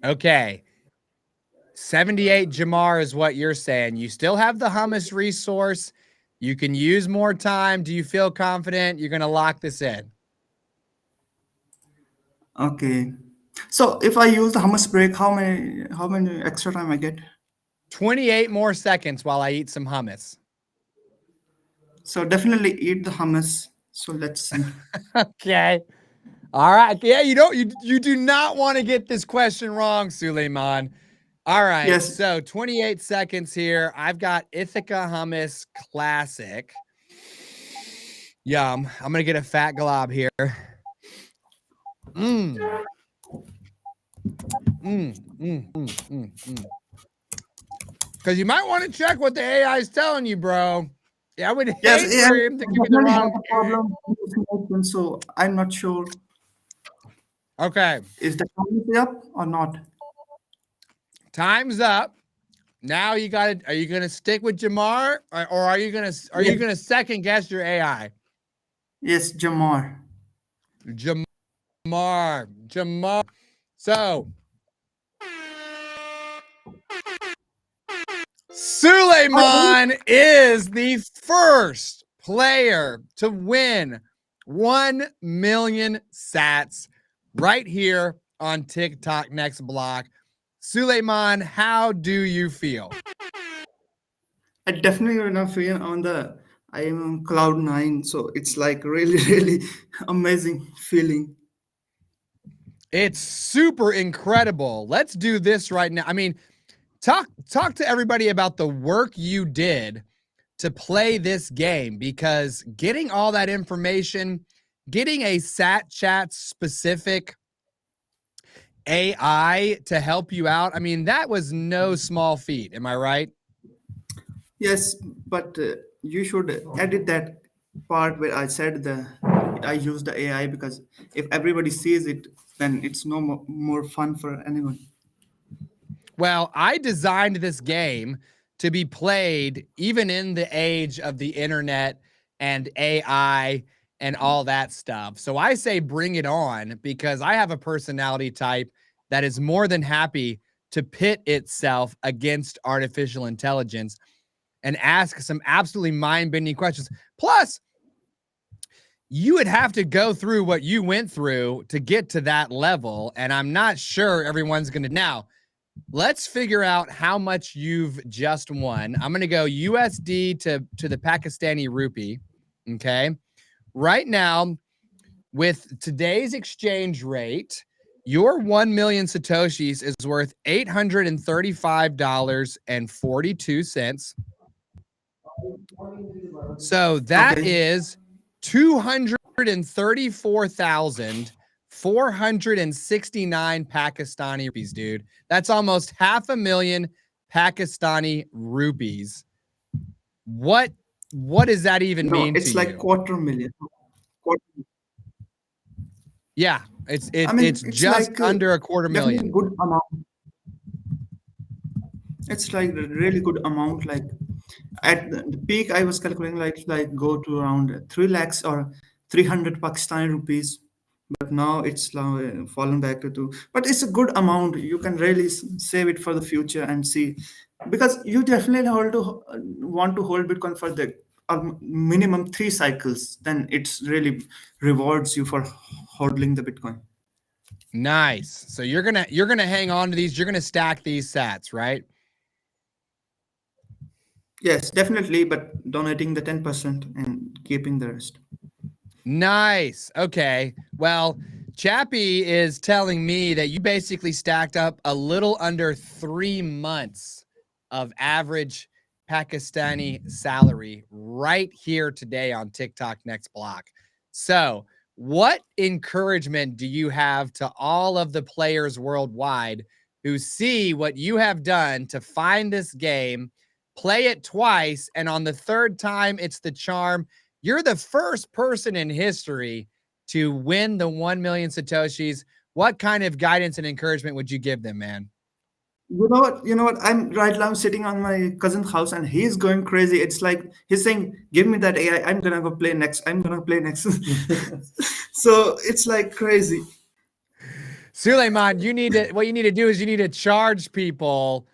Okay. 78 Jamar is what you're saying. You still have the hummus resource. You can use more time. Do you feel confident you're going to lock this in? Okay. So if I use the hummus break, how many extra time I get? 28 more seconds while I eat some hummus. So definitely eat the hummus. So let's see. Okay. All right. Yeah, you do not want to get this question wrong, Suleiman. All right. Yes. So 28 seconds here. I've got Ithaca Hummus Classic. Yum. I'm gonna get a fat glob here. Mmm. Because you might want to check what the AI is telling you, bro. Yeah, I would Yes, hate AI for him to give you the definitely have wrong. a problem with this one, so I'm not sure Okay, is the hummus up or not. time's up. Now you got to. Are you gonna stick with Jamar, or are you Yes, gonna second guess your AI? yes, Jamar. Jamar. So Suleiman is the first player to win 1 million sats right here on TikTok Next Block. Suleiman, how do you feel? I definitely will not feel on the I am on cloud nine, so it's like really, really amazing feeling. It's super incredible. Let's do this right now. I mean, talk to everybody about the work you did to play this game, because getting all that information, getting a sat chat specific AI to help you out, I mean, that was no small feat. Am I right? Yes, but you should edit that part where I said the I use the AI because if everybody sees it, then it's no more fun for anyone. Well, I designed this game to be played even in the age of the internet and AI and all that stuff. So I say bring it on, because I have a personality type that is more than happy to pit itself against artificial intelligence and ask some absolutely mind-bending questions. Plus, you would have to go through what you went through to get to that level, and I'm not sure everyone's going to. Now, let's figure out how much you've just won. I'm going to go USD to the Pakistani rupee. Okay. Right now, with today's exchange rate, your 1 million satoshis is worth $835.42. So that Okay. is 234,469 Pakistani rupees, dude. That's almost 500,000 Pakistani rupees. What does that even No, mean to it's like you? quarter million. Quarter, Yeah, it's I it, mean, it's it's just like under a quarter definitely million. good amount. It's like a really good amount. Like at the peak, I was calculating like go to around 3 lakhs or 300 Pakistani rupees. But now it's now fallen back to two. But it's a good amount. You can really save it for the future and see, because you definitely want to hold Bitcoin for the minimum 3 cycles. Then it's really rewards you for holding the Bitcoin. Nice. So you're gonna hang on to these. You're gonna stack these sats, right? Yes, definitely. But donating the 10% and keeping the rest. Nice. Okay. Well, Chappie is telling me that you basically stacked up a little under 3 months of average Pakistani salary right here today on TikTok Next Block. So, what encouragement do you have to all of the players worldwide who see what you have done to find this game, play it twice, and on the third time, it's the charm? You're the first person in history to win the 1 million Satoshis. What kind of guidance and encouragement would you give them, man? You know what? You know what? I'm right now sitting on my cousin's house and he's going crazy. It's like he's saying, "Give me that AI. I'm gonna go play next. I'm gonna play next." So it's like crazy. Suleiman, what you need to do is you need to charge people.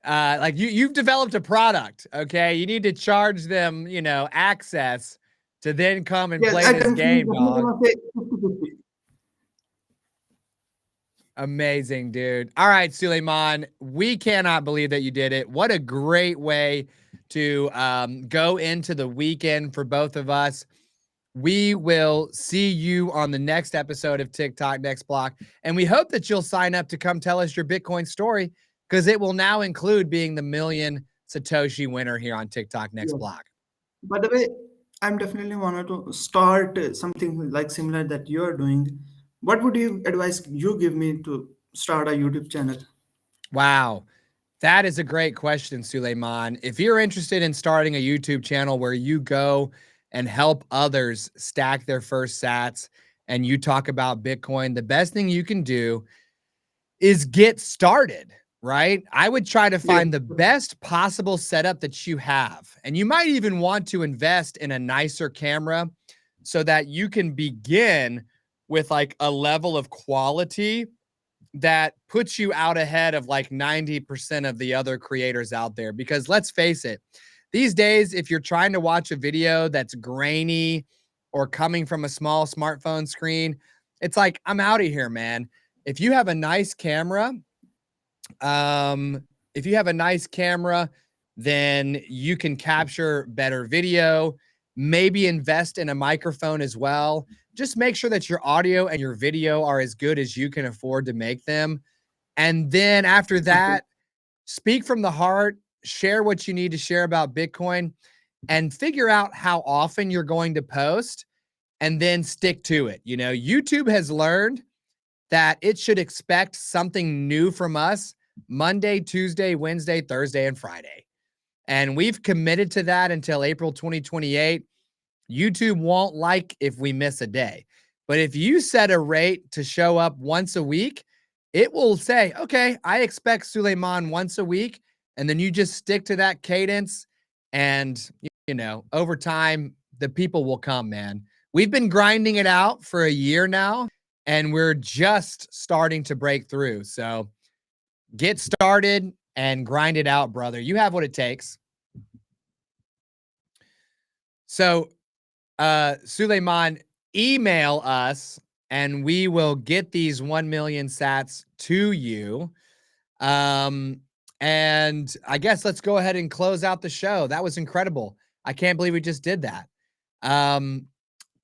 Like you've developed a product, okay? You need to charge them, access to then come and Yes, play I this definitely, game, definitely dog. gonna say 50-50. Amazing, dude. All right, Suleiman, we cannot believe that you did it. What a great way to go into the weekend for both of us. We will see you on the next episode of TikTok Next Block. And we hope that you'll sign up to come tell us your Bitcoin story, because it will now include being the million Satoshi winner here on TikTok Next Yes. Block. By the way, I'm definitely wanted to start something like similar that you're doing. What would you advise you give me to start a YouTube channel? Wow. That is a great question, Suleiman. If you're interested in starting a YouTube channel where you go and help others stack their first sats and you talk about Bitcoin, the best thing you can do is get started, right? I would try to Yes. find the best possible setup that you have. And you might even want to invest in a nicer camera so that you can begin with like a level of quality that puts you out ahead of like 90% of the other creators out there. Because let's face it, these days, if you're trying to watch a video that's grainy or coming from a small smartphone screen, it's like, I'm out of here, man. If you have a nice camera, um, if you have a nice camera, then you can capture better video, maybe invest in a microphone as well. Just make sure that your audio and your video are as good as you can afford to make them. And then after Okay. that, speak from the heart, share what you need to share about Bitcoin, and figure out how often you're going to post and then stick to it. YouTube has learned that it should expect something new from us Monday, Tuesday, Wednesday, Thursday, and Friday. And we've committed to that until April 2028. YouTube won't like if we miss a day. But if you set a rate to show up once a week, it will say, okay, I expect Suleiman once a week. And then you just stick to that cadence. And, over time, the people will come, man. We've been grinding it out for a year now, and we're just starting to break through. So get started and grind it out, brother. You have what it takes. So, Suleiman, email us and we will get these 1 million sats to you. And I guess let's go ahead and close out the show. That was incredible. I can't believe we just did that.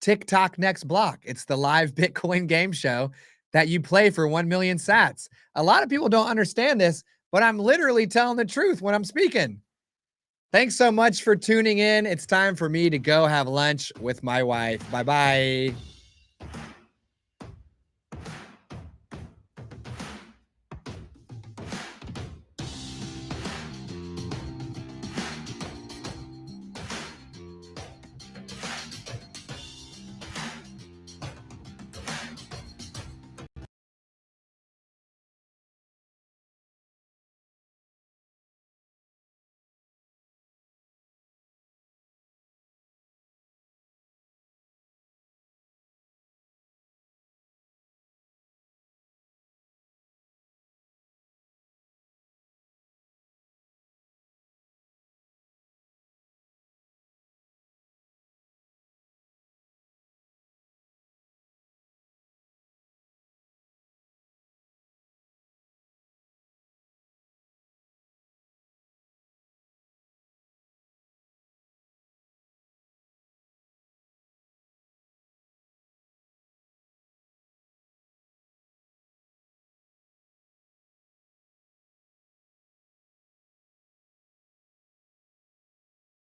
TikTok Next Block. It's the live Bitcoin game show that you play for 1 million sats. A lot of people don't understand this, but I'm literally telling the truth when I'm speaking. Thanks so much for tuning in. It's time for me to go have lunch with my wife. Bye-bye.